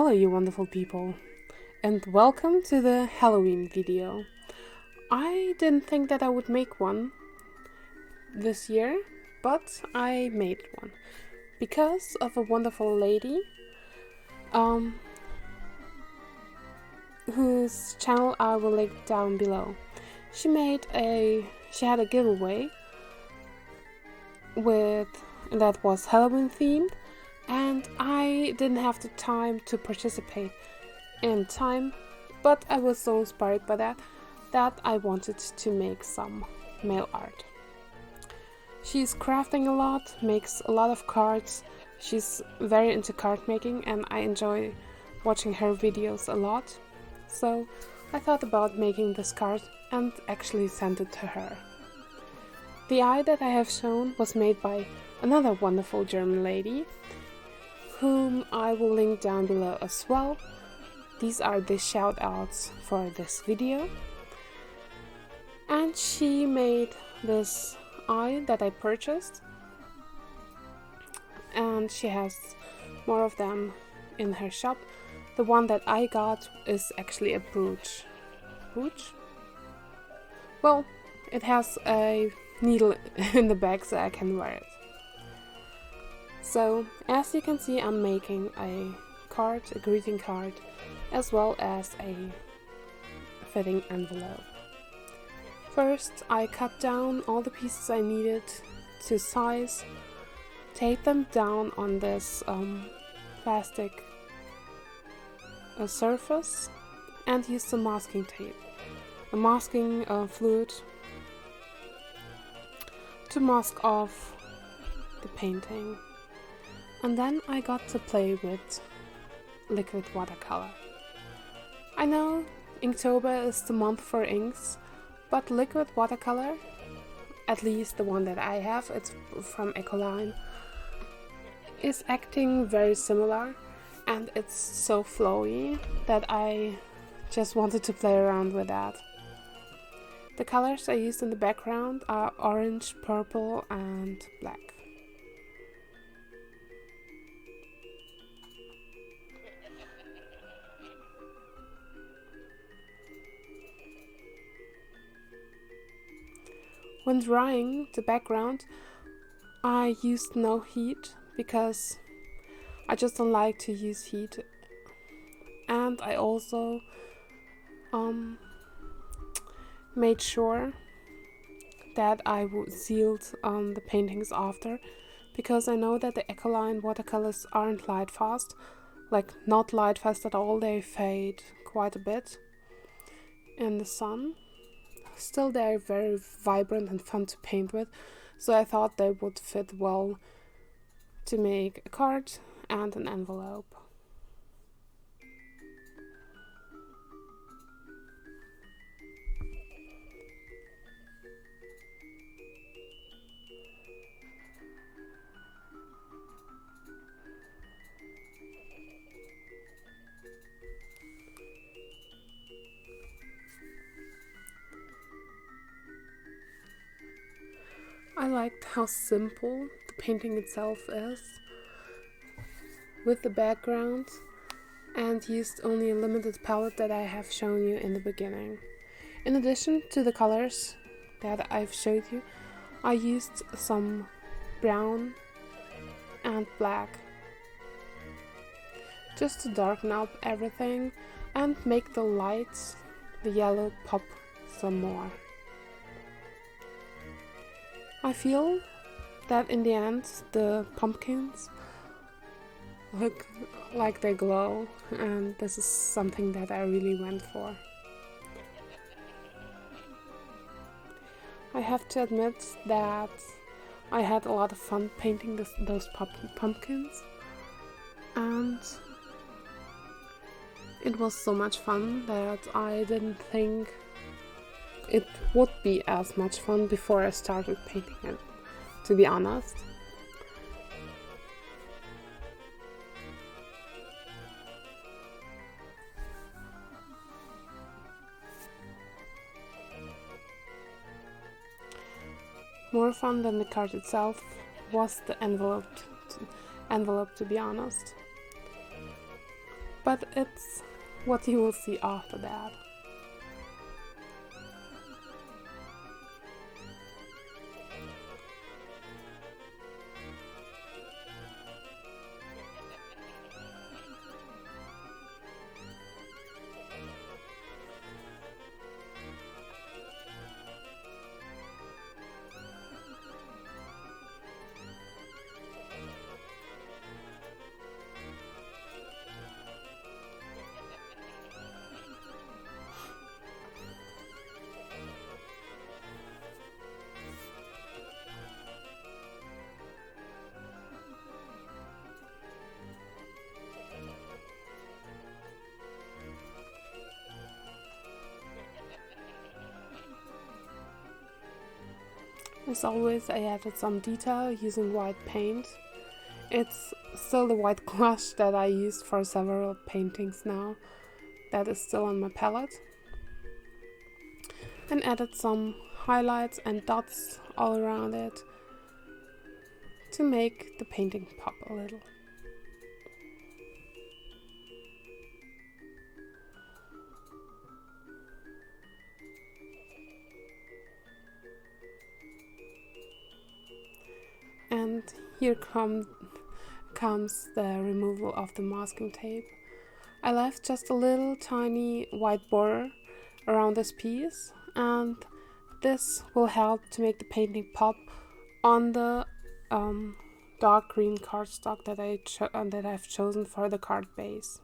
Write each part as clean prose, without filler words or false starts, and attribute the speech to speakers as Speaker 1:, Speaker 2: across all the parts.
Speaker 1: Hello you wonderful people, and welcome to the Halloween video. I didn't think that I would make one this year, but I made one because of a wonderful lady whose channel I will link down below. She had a giveaway that was Halloween themed, and I didn't have the time to participate in time, but I was so inspired by that I wanted to make some mail art. She's crafting a lot, makes a lot of cards. She's very into card making, and I enjoy watching her videos a lot. So I thought about making this card and actually sent it to her. The eye that I have shown was made by another wonderful German lady, whom I will link down below as well. These are the shoutouts for this video. And she made this eye that I purchased, and she has more of them in her shop. The one that I got is actually a brooch. Brooch? Well, it has a needle in the back so I can wear it. So, as you can see, I'm making a card, a greeting card, as well as a fitting envelope. First, I cut down all the pieces I needed to size, tape them down on this plastic surface, and use some masking tape, a masking fluid, to mask off the painting. And then I got to play with liquid watercolor. I know Inktober is the month for inks, but liquid watercolor, at least the one that I have, it's from Ecoline, is acting very similar, and it's so flowy that I just wanted to play around with that. The colors I used in the background are orange, purple, and black. When drying the background, I used no heat because I just don't like to use heat, and I also made sure that I sealed the paintings after, because I know that the Ecoline watercolors aren't light fast, like not light fast at all. They fade quite a bit in the sun. Still, they're very vibrant and fun to paint with, so I thought they would fit well to make a card and an envelope. I liked how simple the painting itself is, with the background, and used only a limited palette that I have shown you in the beginning. In addition to the colors that I've showed you, I used some brown and black just to darken up everything and make the lights, the yellow, pop some more. I feel that in the end the pumpkins look like they glow, and this is something that I really went for. I have to admit that I had a lot of fun painting those pumpkins, and it was so much fun that I didn't think it would be as much fun before I started painting it, to be honest. More fun than the card itself was the envelope, to be honest. but it's what you will see after that. As always, I added some detail using white paint. It's still the white gouache that I used for several paintings now. That is still on my palette. And added some highlights and dots all around it to make the painting pop a little. And here comes the removal of the masking tape. I left just a little tiny white border around this piece, and this will help to make the painting pop on the dark green cardstock that I've chosen for the card base.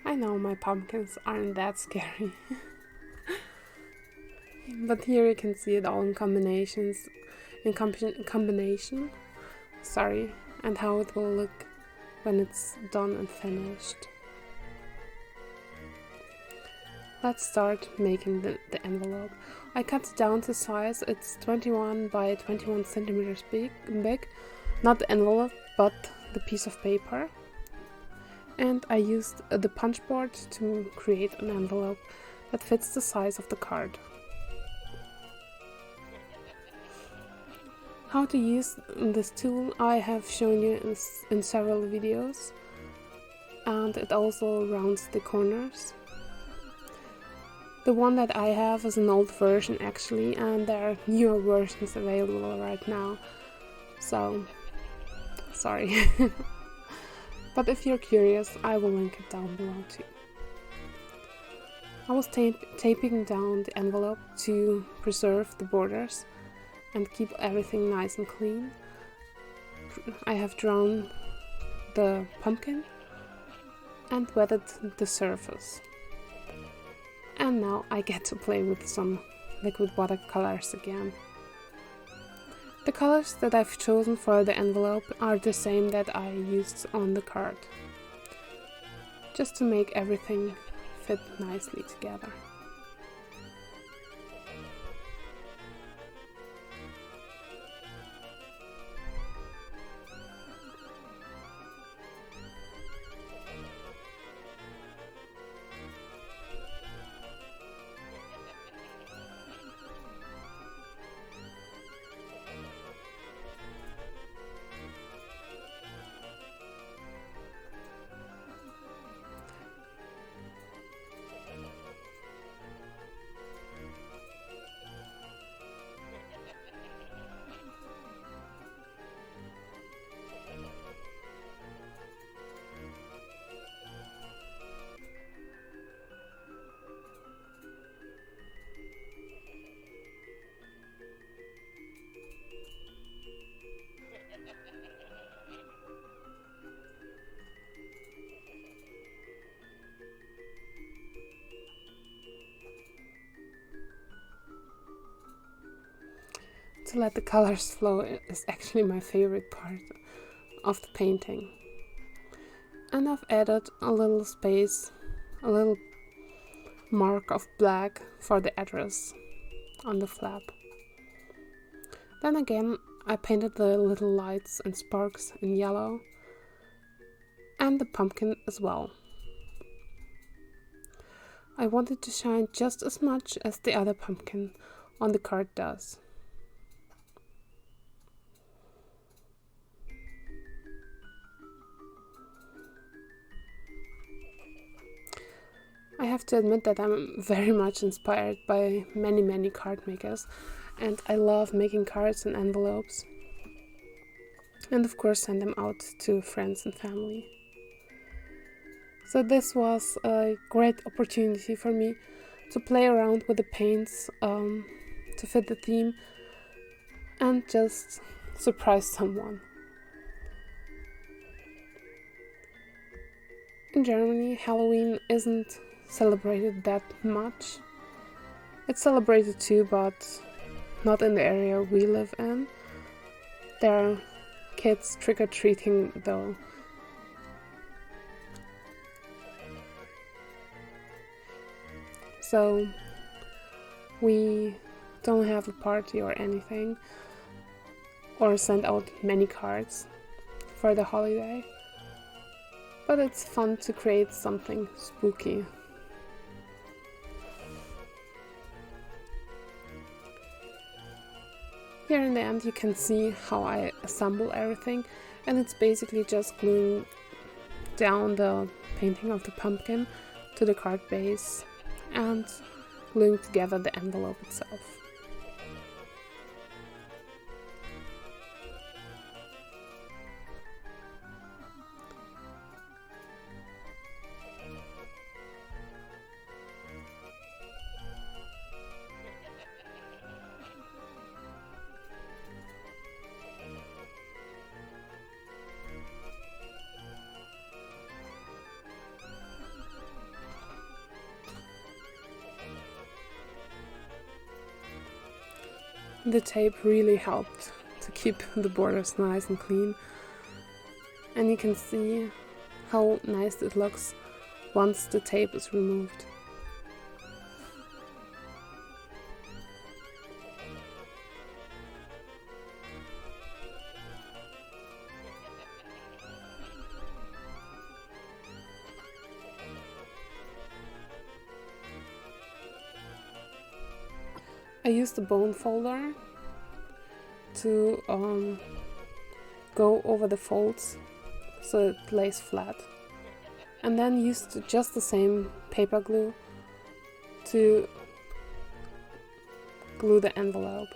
Speaker 1: I know my pumpkins aren't that scary. But here you can see it all in combination, and how it will look when it's done and finished. Let's start making the envelope. I cut it down to size. It's 21 by 21 centimeters big, not the envelope, but the piece of paper. And I used the punch board to create an envelope that fits the size of the card. How to use this tool I have shown you in several videos, and it also rounds the corners. The one that I have is an old version actually, and there are newer versions available right now, so sorry. But if you're curious, I will link it down below too. I was taping down the envelope to preserve the borders and keep everything nice and clean. I have drawn the pumpkin and wetted the surface. And now I get to play with some liquid watercolors again. The colors that I've chosen for the envelope are the same that I used on the card, just to make everything fit nicely together. To let the colors flow is actually my favorite part of the painting. And I've added a little space, a little mark of black for the address on the flap. Then again, I painted the little lights and sparks in yellow, and the pumpkin as well. I wanted to shine just as much as the other pumpkin on the card does. I have to admit that I'm very much inspired by many card makers, and I love making cards and envelopes, and of course send them out to friends and family. So this was a great opportunity for me to play around with the paints to fit the theme and just surprise someone. In Germany, Halloween isn't celebrated that much. It's celebrated too, but not in the area we live in. There are kids trick-or-treating though. So we don't have a party or anything, or send out many cards for the holiday. But it's fun to create something spooky. Here in the end you can see how I assemble everything, and it's basically just gluing down the painting of the pumpkin to the card base and gluing together the envelope itself. The tape really helped to keep the borders nice and clean, and you can see how nice it looks once the tape is removed. I used the bone folder to go over the folds so it lays flat, and then used just the same paper glue to glue the envelope.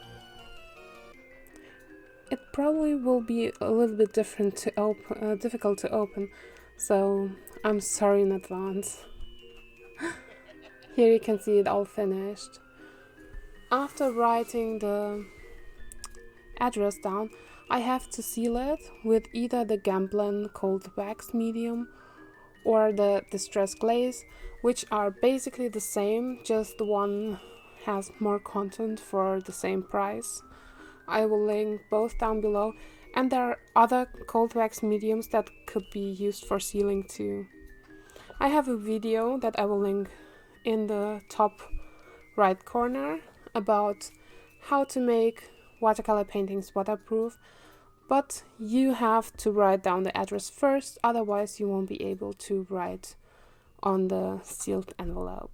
Speaker 1: It probably will be a little bit difficult to open, so I'm sorry in advance. Here you can see it all finished. After writing the address down, I have to seal it with either the Gamblin cold wax medium or the distress glaze, which are basically the same, just the one has more content for the same price. I will link both down below, and there are other cold wax mediums that could be used for sealing too. I have a video that I will link in the top right corner about how to make watercolor paintings waterproof, but you have to write down the address first, otherwise you won't be able to write on the sealed envelope.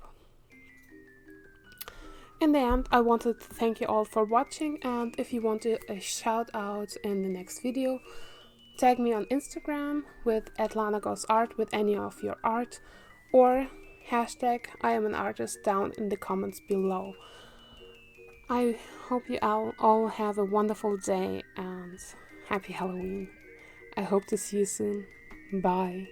Speaker 1: In the end, I wanted to thank you all for watching, and if you want a shout out in the next video, tag me on Instagram with @LanaGoesArt with any of your art, or hashtag I am an artist down in the comments below. I hope you all have a wonderful day and happy Halloween. I hope to see you soon. Bye.